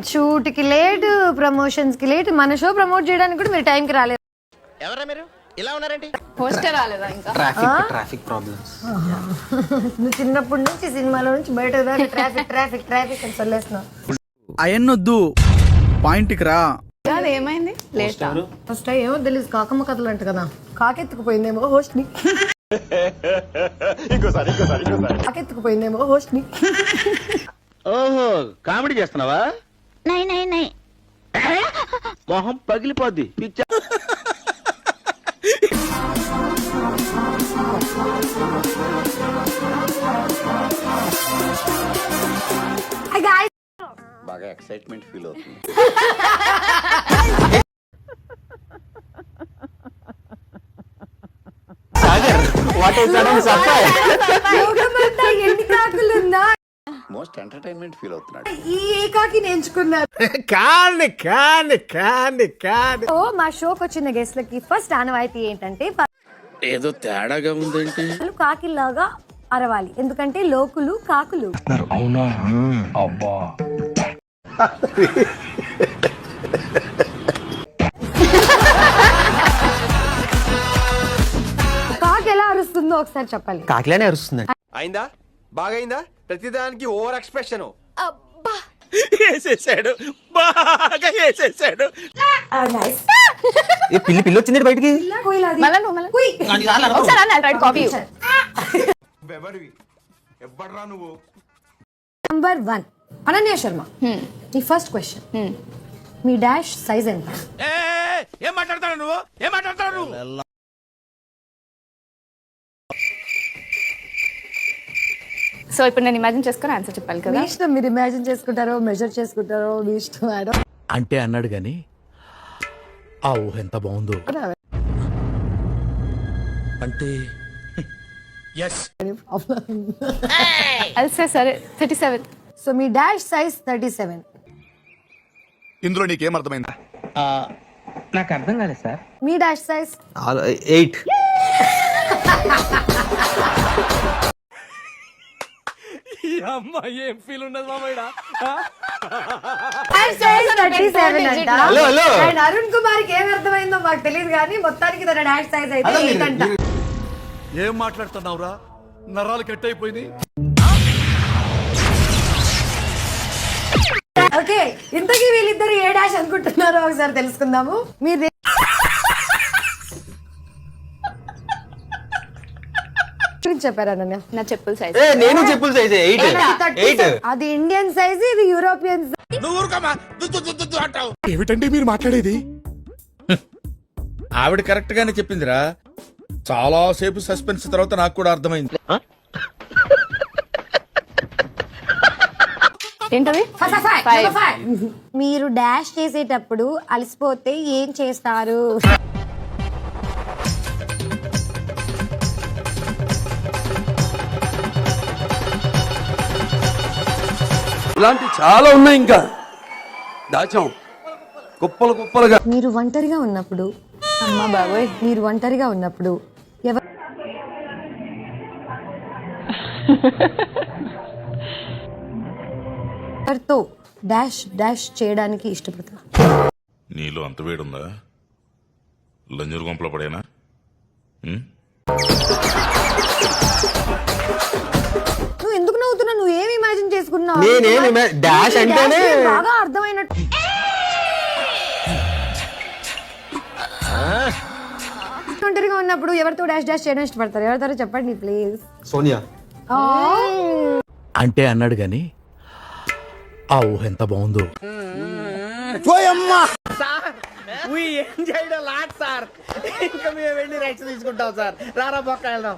Shoot కి late, promotions కి late, మన షో ప్రమోట్ చేయడానికి కూడా మీరు టైం కి రాలేదు. ఎవరా మీరు ఇలా ఉన్నారండి? పోస్టర్ రాలేదా ఇంకా? Traffic problems. నువ్వు చిన్నప్పటి నుంచి సినిమాలో నుంచి బయట ట్రాఫిక్ ట్రాఫిక్ ట్రాఫిక్ అని చల్లేస్తున్నావు. అయన్నొద్దు, పాయింట్కి రా. అది ఏమైంది? లేట్ ఫస్ట్ ఏమో తెలియదు, కాకమ్మ కథలు అంట కదా, కాకెత్తుకుపోయిందేమో హోస్ట్ ని. కాకెత్తుకుపోయిందేమో హోస్ట్ ని. ఓహో, కామెడీ చేస్తున్నావా? నై నై నై మొహం పగిలిపోద్ది. బాగా ఎక్సైట్మెంట్ ఫీల్ అవుతుంది. ఎన్ని కాకులుందా? మోస్ట్ ఎంటర్టైన్మెంట్ ఫీల్ అవుతున్నాడు. ఈ ఏకాకి ఎంచుకున్నారు. ఓ మా షోకి వచ్చిన గెస్ట్లకి ఫస్ట్ ఆనవాయితీ ఏంటంటే ఏదో తేడాగా ఉందేంటి? వాళ్ళు కాకిలాగా అరవాలి, ఎందుకంటే లోకులు కాకులు. అవునా? అబ్బా. కాకి ఎలా అరుస్తుందో ఒకసారి చెప్పాలి. కాకిలానే అరుస్తుందండి. అయిందా? బాగైందా? ప్రతిదానికి ఓవర్ ఎక్స్ప్రెషన్. వేసేసాడు, బాగా వేసేసాడు. పిల్లి పిల్లి వచ్చింది బయటికి. మళ్ళా నువ్వు మళ్ళా ఒకసారి అన్న రైట్ కాపీ. ఎవ్వడ్రా నువ్వు? నంబర్ 1 అనన్య శర్మ. నీ ఫస్ట్ క్వశ్చన్, మీ డాష్ సైజ్ ఎంత? ఏం మాట్లాడతాడు నువ్వు? ఏం మాట్లాడతాడు నువ్వు? సో ఇప్పుడు నేను ఇమాజిన్ చేసుకుని ఆన్సర్ చెప్పాలి మీ కదా. ఇష్టం, మీరు ఇమాజిన్ చేసుకుంటారో మెజర్ చేసుకుంటారో మీ ఇష్టం. అంటే అన్నాడు గాని ఆ ఊహ ఎంత బాగుందో. అంటే అల్సే సరే 37. సో మీ డాష్ సైజ్ 37. ఇందులో నీకేం అర్థమైందా? నాకు అర్థం కాలేదు సార్. మీ డాష్ సైజ్ 8. అమ్మాయి ఏం ఫీల్ ఉన్నది మామయ్య. Hello hello. అరుణ్ కుమార్ కి ఏం అర్థమైందో మాకు తెలియదు కానీ మొత్తానికి తన డాష్ సైజ్ అయితే 8 అంట. ఏం మాట్లాడుతున్నావురా? నరాలు కట్ అయిపోయింది. ఓకే, ఇంతకీ వీళ్ళిద్దరు ఏ డాష్ అనుకుంటున్నారో ఒకసారి తెలుసుకుందాము. మీరు చెప్పారు అనన్య. నా చెప్పుల సైజ్ నేను చెప్పులు సైజ్ 8. అది ఇండియన్ సైజ్, ఇది యూరోపియన్. ఏమిటండి మీరు మాట్లాడేది? ఆవిడ కరెక్ట్ గానే చెప్పిందిరా. చాలా సేపు సస్పెన్స్ తర్వాత నాకు కూడా అర్థమైంది. ఏంటది? మీరు డాష్ చేసేటప్పుడు అలసిపోతే ఏం చేస్తారు? ఇలాంటి చాలా ఉన్నాయి, ఇంకా దాచాం కుప్పలు కుప్పలుగా. మీరు ఒంటరిగా ఉన్నప్పుడు, అమ్మా బాబోయ్, మీరు ఒంటరిగా ఉన్నప్పుడు ఎవరితో డాష్ డాష్ చేయడానికి ఇష్టపడతారు? నీలో అంత వేడుందా? లంజరు గుంపలో పడేనా? నువ్వు ఎందుకు నవ్వుతున్నావు? నువ్వు ఏమి ఇమాజిన్ చేసుకున్నావు? నేనేమి డాష్ అంటేనే బాగా అర్థమైనట్టు. ఒంటరిగా ఉన్నప్పుడు ఎవరితో డాష్ డాష్ చేయడం ఇష్టపడతారు? ఎవరితో చెప్పండి ప్లీజ్. సోనియా. అంటే అన్నాడు గాని ఆ ఊహ ఎంత బాగుందో. ఏం చేయడం లాట్ సార్. ఇంకా మేము వెళ్ళి రైట్స్ తీసుకుంటాం సార్. రారా పక్క వెళ్దాం.